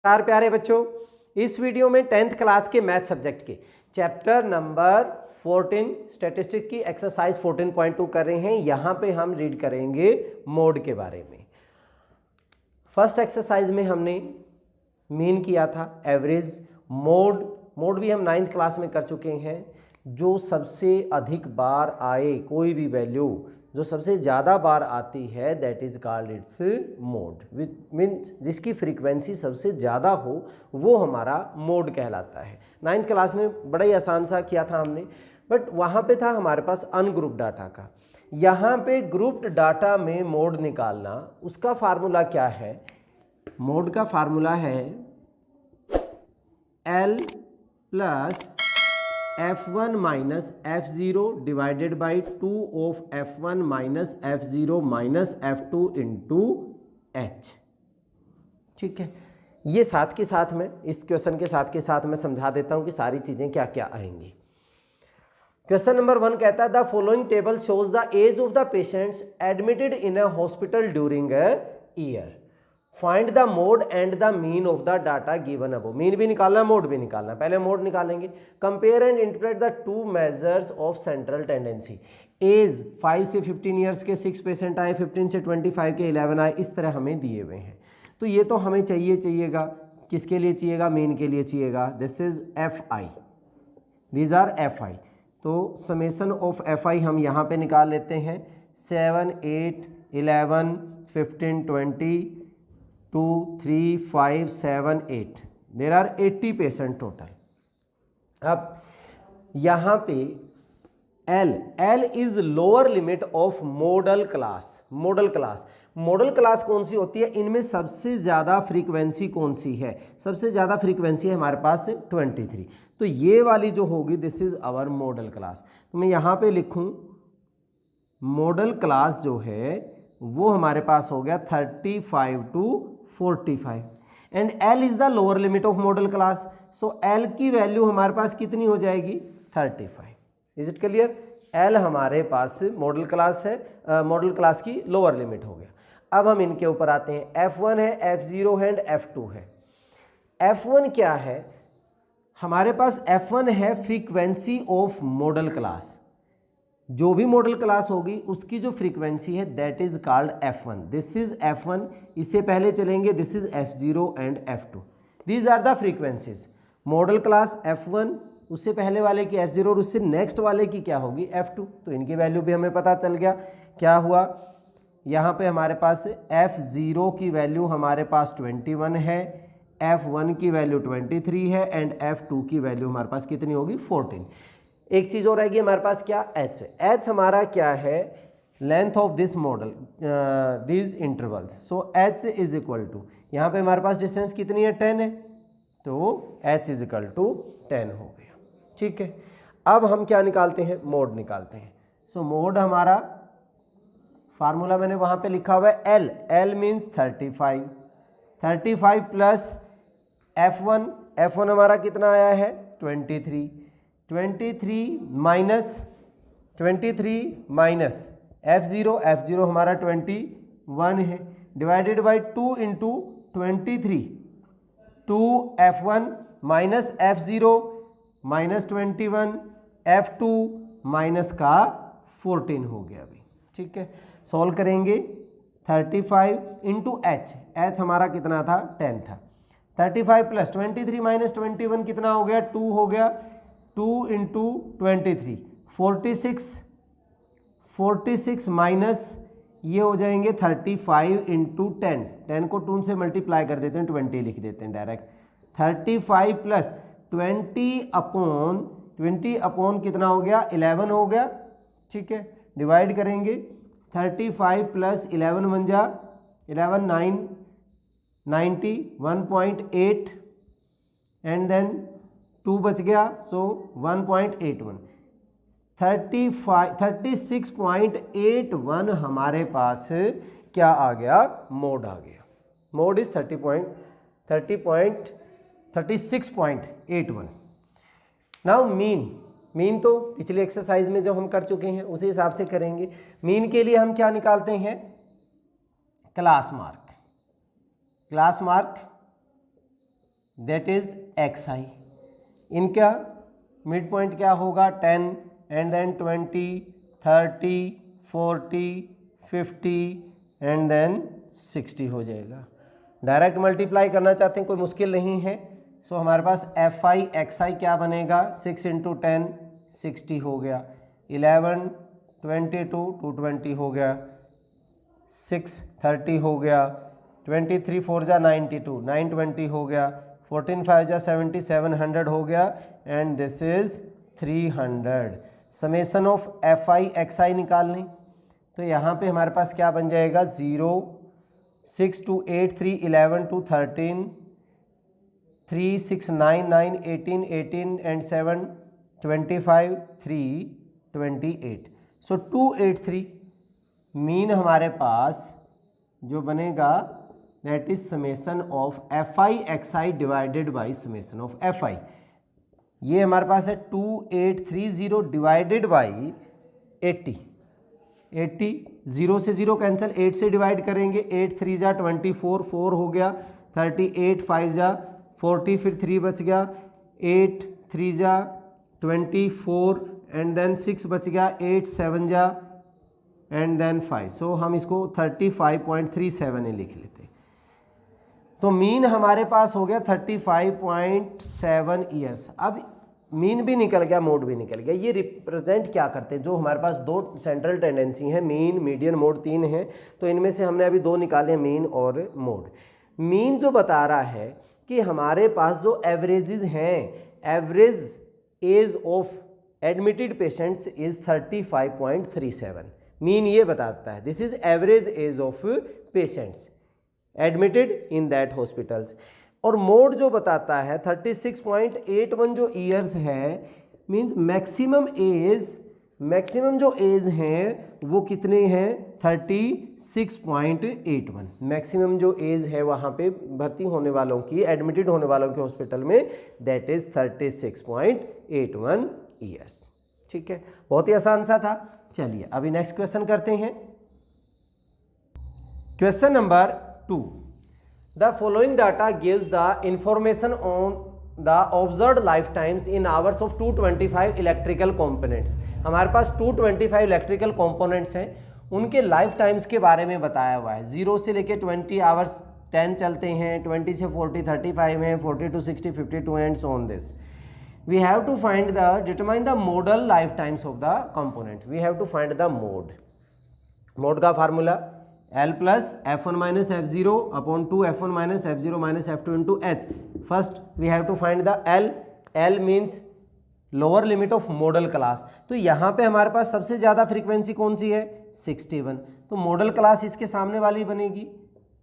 नमस्कार प्यारे बच्चों, इस वीडियो में 10th क्लास के मैथ सब्जेक्ट के चैप्टर नंबर 14 स्टैटिस्टिक्स की एक्सरसाइज 14.2 कर रहे हैं। यहाँ पे हम रीड करेंगे मोड के बारे में। फर्स्ट एक्सरसाइज में हमने मीन किया था, एवरेज, मोड भी हम 9th क्लास में कर चुके हैं। जो सबसे अधिक बार आए कोई भी वैल्यू, जो सबसे ज़्यादा बार आती है, that is called its mode, means जिसकी फ्रीक्वेंसी सबसे ज़्यादा हो वो हमारा मोड कहलाता है। 9th क्लास में बड़ा ही आसान सा किया था हमने, बट वहाँ पे था हमारे पास अनग्रुप्ड डाटा का। यहाँ पे ग्रुप्ड डाटा में मोड निकालना, उसका फार्मूला क्या है? मोड का फार्मूला है L plus F1 minus F0 divided by 2 of F1 minus F0 minus F2 into H। ठीक है, ये साथ के साथ में इस क्वेश्चन के साथ में समझा देता हूं कि सारी चीजें क्या क्या आएंगी। क्वेश्चन नंबर 1 कहता है the following table shows the age of the patients admitted in a hospital during a year. Find the mode and the mean of the data given above. Mean भी निकालना, मोड भी निकालना। पहले mode निकालेंगे। Compare and interpret the two measures of central tendency. Age 5 से 15 years के 6 patient आए, 15 से 25 के 11 आए, इस तरह हमें दिए हुए हैं। तो ये तो हमें चाहिएगा, किसके लिए चाहिएगा? मीन के लिए चाहिएगा। This is F I, these R F I. तो समेसन ऑफ एफ आई हम यहाँ पे निकाल लेते हैं। 7, 8, 11, 15, 20, 2, 3, 5, 7, 8, देर आर 80 पेशेंट टोटल। अब यहाँ पे L is lower limit of model class. Model class कौन सी होती है? इनमें सबसे ज़्यादा फ्रीक्वेंसी कौन सी है? सबसे ज़्यादा फ्रीक्वेंसी है हमारे पास 23। तो ये वाली जो होगी, this is our model class. तो मैं यहाँ पे लिखूँ मॉडल क्लास जो है वो हमारे पास हो गया 35 to 45 and L is the lower limit of model class. So L की वैल्यू हमारे पास कितनी हो जाएगी? 35। Is it clear? L हमारे पास मॉडल क्लास है, मॉडल क्लास की लोअर लिमिट हो गया। अब हम इनके ऊपर आते हैं। F1 है, F0 है एंड F2 है। F1 क्या है? हमारे पास F1 है फ्रीक्वेंसी ऑफ मॉडल क्लास। जो भी मॉडल क्लास होगी उसकी जो फ्रीक्वेंसी है that is called F1। This is F1। इससे पहले चलेंगे, this is F0 and F2। These are the frequencies. Model class F1, उससे पहले वाले की F0 और उससे नेक्स्ट वाले की क्या होगी? F2। तो इनकी वैल्यू भी हमें पता चल गया। क्या हुआ यहाँ पे? हमारे पास F0 की वैल्यू हमारे पास 21 है, F1 की वैल्यू 23 है एंड F2 की वैल्यू हमारे पास कितनी होगी? 14। एक चीज और रहेगी हमारे पास, क्या? H हमारा क्या है? Length of this model, this intervals. So H is equal to, यहाँ पे हमारे पास डिस्टेंस कितनी है? 10 है, तो H इज इक्वल टू 10 हो गया। ठीक है, अब हम क्या निकालते हैं? मोड निकालते हैं। सो मोड हमारा फार्मूला मैंने वहाँ पे लिखा हुआ है L मीन्स 35 प्लस F1 हमारा कितना आया है? 23 माइनस F0 हमारा 21 है, divided by 2 into 23, 2F1 minus F0 minus 21, F2 minus का 14 हो गया अभी। ठीक है, सॉल्व करेंगे। 35 इंटू H हमारा कितना था? 10 था। 35 प्लस 23 माइनस 21 कितना हो गया? 2 हो गया। 2 इंटू 23, 46 माइनस ये हो जाएंगे 35 इंटू 10 को 2 से मल्टीप्लाई कर देते हैं, 20 लिख देते हैं डायरेक्ट। 35 प्लस 20 अपॉन कितना हो गया? 11 हो गया। ठीक है, डिवाइड करेंगे। 35 प्लस 11 बन जा 11 9 90 1.8 एंड देन 2 बच गया, सो 1.81। 36.81 हमारे पास क्या आ गया? मोड आ गया। Mode is 36.81। नाउ मीन तो पिछले एक्सरसाइज में जो हम कर चुके हैं उसी हिसाब से करेंगे। मीन के लिए हम क्या निकालते हैं? Class mark. That is xi। इनका मिड पॉइंट क्या होगा 10 एंड देन 20, 30, 40, 50 एंड देन 60 हो जाएगा। डायरेक्ट मल्टीप्लाई करना चाहते हैं, कोई मुश्किल नहीं है। सो हमारे पास fi xi क्या बनेगा 6 इंटू 10 60 हो गया, 11 22 220 हो गया, 6 30 हो गया, 23 4 जा 92 920 हो गया, 14 5 जा 70 700 हो गया and this is 300। Summation of fi xi निकालने तो यहाँ पे हमारे पास क्या बन जाएगा 0 6 2 8 3 11 2 13 3 6 9 9 18 18 एंड 7 25 3 28। सो 283 मीन हमारे पास जो बनेगा that is summation of fi xi divided by summation of fi। ये हमारे पास है 2830 डिवाइडेड बाई 80। 0 से 0 कैंसिल, 8 से डिवाइड करेंगे, 8 3 जा 24 4 हो गया, 38 5 जा 40 फिर 3 बच गया, 8 3 जा 24 एंड देन 6 बच गया, 8 7 जा एंड देन 5। सो हम इसको 35.37 लिख लेते। तो मीन हमारे पास हो गया 35.7 ईयर्स। अब मीन भी निकल गया, मोड भी निकल गया। ये रिप्रेजेंट क्या करते हैं, जो हमारे पास दो सेंट्रल टेंडेंसी हैं, मीन मीडियन मोड 3 हैं, तो इनमें से हमने अभी 2 निकाले, मीन और मोड। मीन जो बता रहा है कि हमारे पास जो एवरेजेस हैं, average age of admitted patients is 35.37। Mean ये बताता है this is average age of patients admitted in that hospitals. और मोड जो बताता है 36.81 जो ईयर्स है, मीन्स मैक्सिमम जो एज हैं वो कितने हैं 36.81। मैक्सिमम जो एज है वहाँ पे भर्ती होने वालों की, एडमिटेड होने वालों के हॉस्पिटल में, दैट इज 36.81 ईयर्स। ठीक है, बहुत ही आसान सा था। चलिए अभी नेक्स्ट क्वेश्चन करते हैं। Question number 2, the following data gives the information on the observed life times in hours of 225 electrical components. हमारे पास 225 इलेक्ट्रिकल कंपोनेंट्स हैं, उनके लाइफ टाइम्स के बारे में बताया हुआ है। 0 से लेके 20 आवर्स 10 चलते हैं, 20 से 40 35 हैं, 40 to 60 52 and so on this. We have to find the determine the modal lifetimes of the component. We have to find the mode. Mode का formula L plus F1 minus F0 upon 2 F1 minus F0 minus F2 into H. First we have to find the L. L means lower limit of modal class. तो यहाँ पे हमारे पास सबसे ज़्यादा frequency कौन सी है 61, तो मॉडल क्लास इसके सामने वाली बनेगी।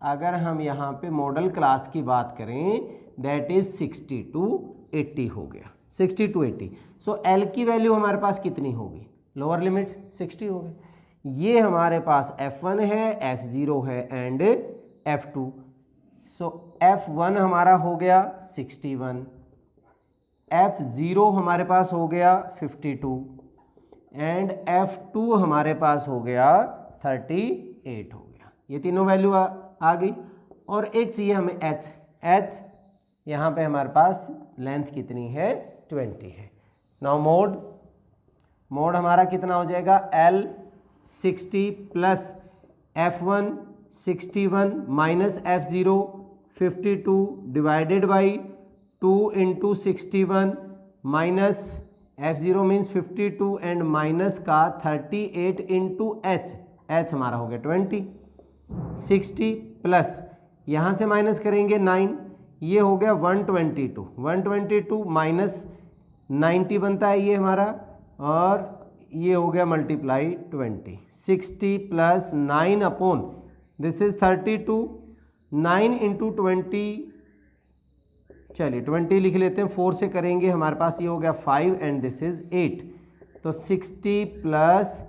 अगर हम यहाँ पे मॉडल क्लास की बात करें दैट इज 60 to 80 हो गया, 60 to 80। सो L की वैल्यू हमारे पास कितनी होगी, लोअर लिमिट 60 हो गई। ये हमारे पास F1 है, F0 है एंड F2। सो F1 हमारा हो गया 61, F0 हमारे पास हो गया 52 एंड F2 हमारे पास हो गया 38 हो गया। ये तीनों वैल्यू आ गई। और एक चाहिए हमें H यहाँ पे हमारे पास लेंथ कितनी है 20 है। नाउ मोड हमारा कितना हो जाएगा L 60 plus F1 61 minus F0 52 divided by 2 into 61 minus F0 means 52 and minus का 38 इंटू H हमारा हो गया 20। 60 प्लस यहाँ से माइनस करेंगे 9, ये हो गया 122 माइनस 90 बनता है ये हमारा, और ये हो गया multiply 20। 60 plus 9 upon this is 32, 9 into 20, चलिए 20 लिख लेते हैं, 4 से करेंगे हमारे पास ये हो गया 5 एंड दिस इज 8। तो 60 प्लस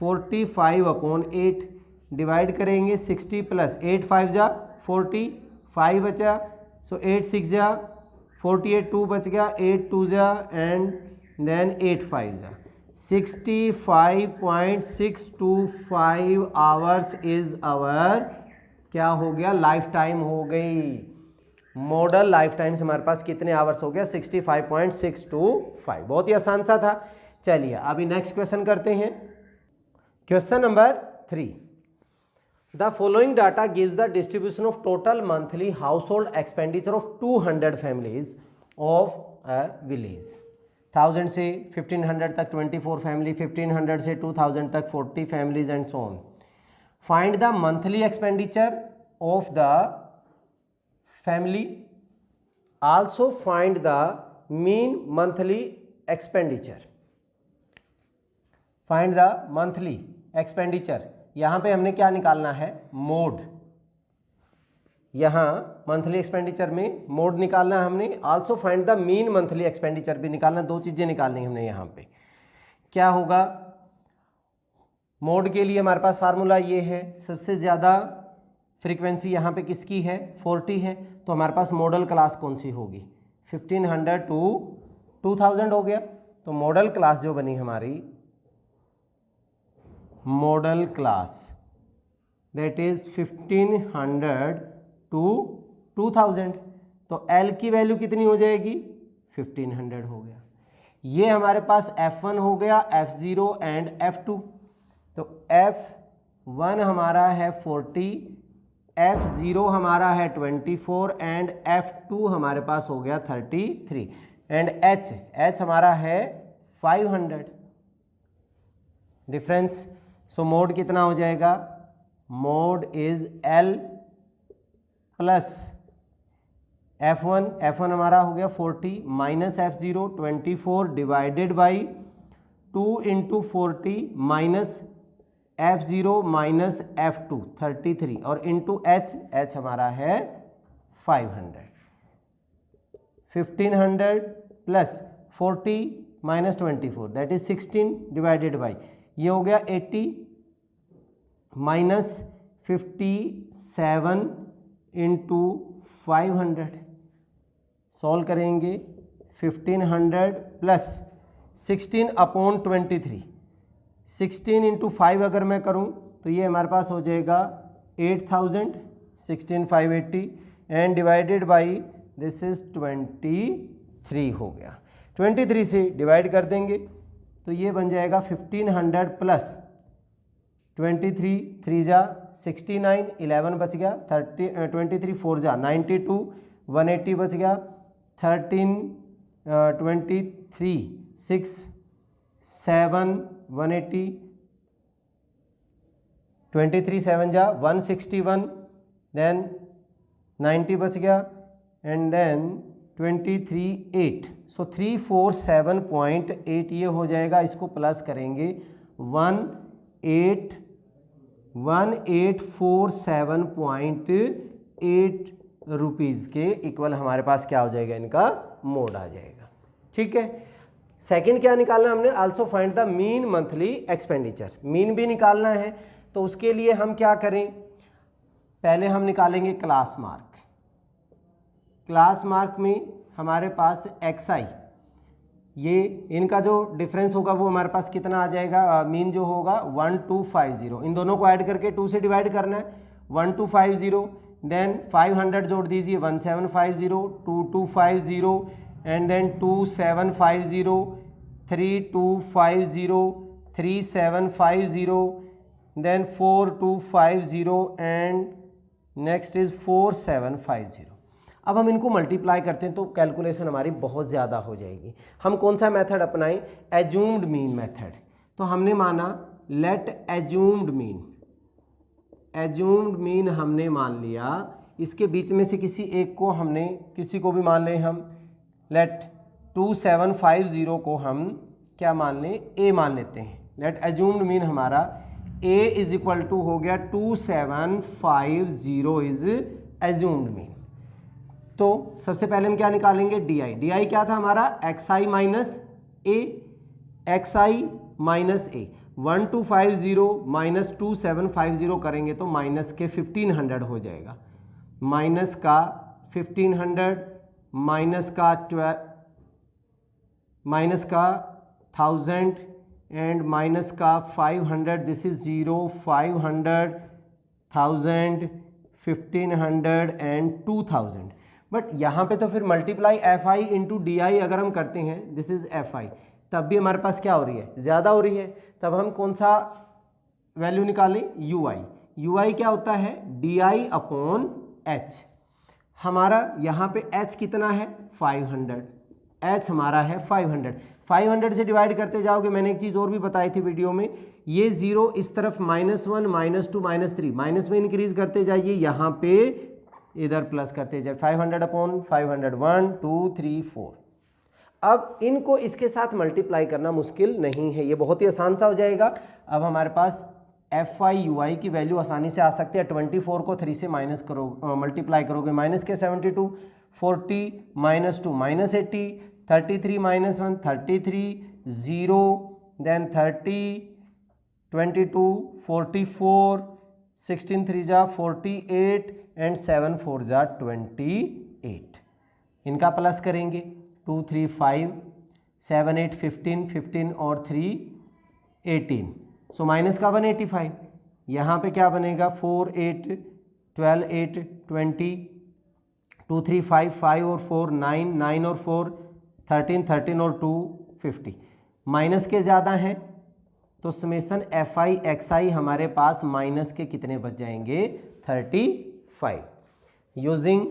45 अपॉन 8 डिवाइड करेंगे, 60 प्लस 8 5 जा 40, 5 बचा, सो 8 6 जा 48, 2 बच गया, 8 2 जा एंड देन 8 5 जा 65.625 आवर्स इज आवर क्या हो गया लाइफ टाइम हो गई। मॉडल लाइफ टाइम से हमारे पास कितने आवर्स हो गया 65.625। बहुत ही आसान सा था। चलिए अभी नेक्स्ट क्वेश्चन करते हैं। Question number 3, the following data gives the distribution of total monthly house hold expenditure of 200 families of a village. 1000 से 1500 तक 24 फैमिली, 1500 से 2000 तक 40 families and so on. Find the monthly expenditure of the family, also find the mean monthly expenditure. Find the monthly expenditure, यहां पे हमने क्या निकालना है, मोड। यहां मंथली एक्सपेंडिचर में मोड निकालना है हमने। Also find the mean monthly expenditure भी निकालना, दो चीजें निकालनी हमने। यहां पे क्या होगा, मोड के लिए हमारे पास फार्मूला ये है, सबसे ज़्यादा फ्रीक्वेंसी यहाँ पे किसकी है, 40 है, तो हमारे पास मॉडल क्लास कौन सी होगी, 1500 टू 2000 हो गया। तो मॉडल क्लास जो बनी हमारी, model class that is 1500 to 2000। तो L की वैल्यू कितनी हो जाएगी, 1500 हो गया। ये हमारे पास F1 हो गया, F0 एंड F2। तो F1 हमारा है 40, F0 हमारा है 24 एंड F2 हमारे पास हो गया 33 एंड H हमारा है 500। डिफरेंस, सो मोड कितना हो जाएगा, mode is L plus F1 हमारा हो गया 40 minus F0 24 divided by 2 into 40 minus F0 minus F2 33 और इंटू H हमारा है 500। 1500 plus 40 minus 24 that is 16 divided by, ये हो गया 80 माइनस 57 इंटू 500। सॉल्व करेंगे, 1500 प्लस 16 अपॉन 23, 16 इंटू 5 अगर मैं करूं तो ये हमारे पास हो जाएगा 8000, 16580 and divided by this is 23 हो गया। 23 से डिवाइड कर देंगे तो ये बन जाएगा 1500 प्लस 23 3 जा 69, 11 बच गया, 23 4 जा 92, 180 बच गया, 13 23 6 7 180, 23 7 जा 161, देन 90 बच गया एंड देन 23 8, सो 347.8 ये हो जाएगा। इसको प्लस करेंगे 1847.8 रुपीज़ के इक्वल हमारे पास क्या हो जाएगा, इनका मोड आ जाएगा। ठीक है, सेकंड क्या निकालना हमने, also find the mean monthly expenditure. Mean भी निकालना है तो उसके लिए हम क्या करें, पहले हम निकालेंगे क्लास मार्क। क्लास मार्क में हमारे पास XI, ये इनका जो डिफरेंस होगा वो हमारे पास कितना आ जाएगा, मीन जो होगा 1250, इन दोनों को ऐड करके 2 से डिवाइड करना है, 1250 देन 500 जोड़ दीजिए 1750, 2250 and then 2750, 3250, 3750 then 4250 and next is 4750। अब हम इनको मल्टीप्लाई करते हैं तो कैलकुलेशन हमारी बहुत ज़्यादा हो जाएगी। हम कौन सा मेथड अपनाएं, एज्यूम्ड मीन मेथड। तो हमने माना let assumed mean, assumed mean हमने मान लिया, इसके बीच में से किसी एक को हमने, किसी को भी मान लें हम, लेट 2750 को हम क्या मान लें, ए मान लेते हैं। लेट एज्यूम्ड मीन हमारा ए इज इक्वल टू हो गया 2750 इज एज्यूम्ड मीन। तो सबसे पहले हम क्या निकालेंगे, DI। DI क्या था हमारा, XI माइनस ए, XI माइनस ए। 1250 माइनस 2750 करेंगे तो माइनस के 1500 हो जाएगा, माइनस का 1500 माइनस का 1000 एंड माइनस का 500, दिस इज 0, 500, 1000, 1500 एंड 2000। बट यहाँ पे तो फिर multiply F I into D I अगर हम करते हैं, दिस इज एफ आई, तब भी हमारे पास क्या हो रही है, ज़्यादा हो रही है। तब हम कौन सा वैल्यू निकालें, यू आई। यू आई क्या होता है, डी आई अपॉन एच। हमारा यहाँ पे एच कितना है 500, एच हमारा है 500। 500 से डिवाइड करते जाओगे, मैंने एक चीज़ और भी बताई थी वीडियो में, ये जीरो इस तरफ -1 -2 -3 माइनस में इंक्रीज करते जाइए, यहाँ पे इधर प्लस करते जाइए। 500 अपॉन 500 1 2 3 4। अब इनको इसके साथ मल्टीप्लाई करना मुश्किल नहीं है, ये बहुत ही आसान सा हो जाएगा। अब हमारे पास एफ आई यू आई की वैल्यू आसानी से आ सकती है। 24 को 3 से माइनस करो, मल्टीप्लाई करोगे, माइनस के 72, 40 -2 -80, 33 -1 33, 0 देन 30, 22, 44, 16 3 जा 48 एंड 7 4 जा 28। इनका प्लस करेंगे, 2 3 5 7 8 15 15 और 3 18, सो माइनस का 185। यहाँ पे क्या बनेगा, 4 8 12 8 20, 2 3 5 5 और 4 9 9 और 4 13 13 और 2 50। माइनस के ज़्यादा हैं तो समेसन एफ आई एक्स आई हमारे पास माइनस के कितने बच जाएंगे, 35। Using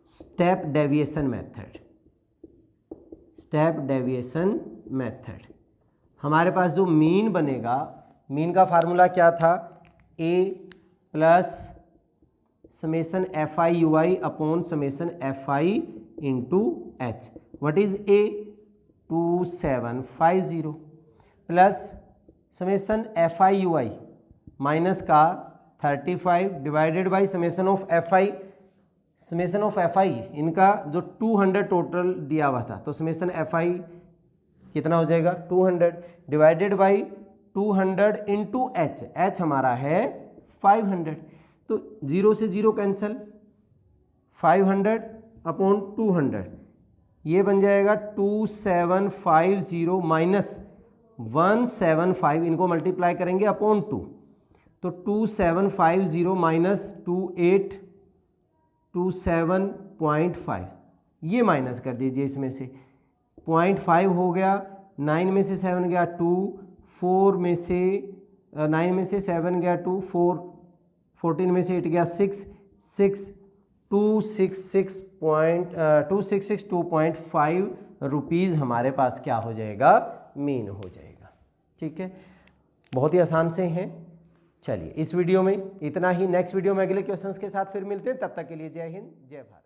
step deviation method, step deviation method हमारे पास जो मीन बनेगा, मीन का फार्मूला क्या था, A plus summation F I U I upon summation F I into H. What is A, 2750 plus summation F I U I minus का 35 divided by summation of F I. Summation of F I इनका जो 200 total दिया हुआ था, तो summation F आई कितना हो जाएगा 200 divided by 200 into H. H हमारा है 500, तो 0 से 0 कैंसिल, 500 अपॉन 200 ये बन जाएगा 2750 माइनस 175, इनको मल्टीप्लाई करेंगे अपॉन 2, तो 2750 माइनस 2827.5 ये माइनस कर दीजिए इसमें से, 0.5 हो गया, 9 में से 7 गया 2, 4 में से 9 में से 7 गया 2, 4 14 में से 8 गया 6 6 266.5 रुपीज़ हमारे पास क्या हो जाएगा, मीन हो जाएगा। ठीक है, बहुत ही आसान से हैं। चलिए इस वीडियो में इतना ही, नेक्स्ट वीडियो में अगले क्वेश्चंस के साथ फिर मिलते हैं, तब तक के लिए जय हिंद जय भारत।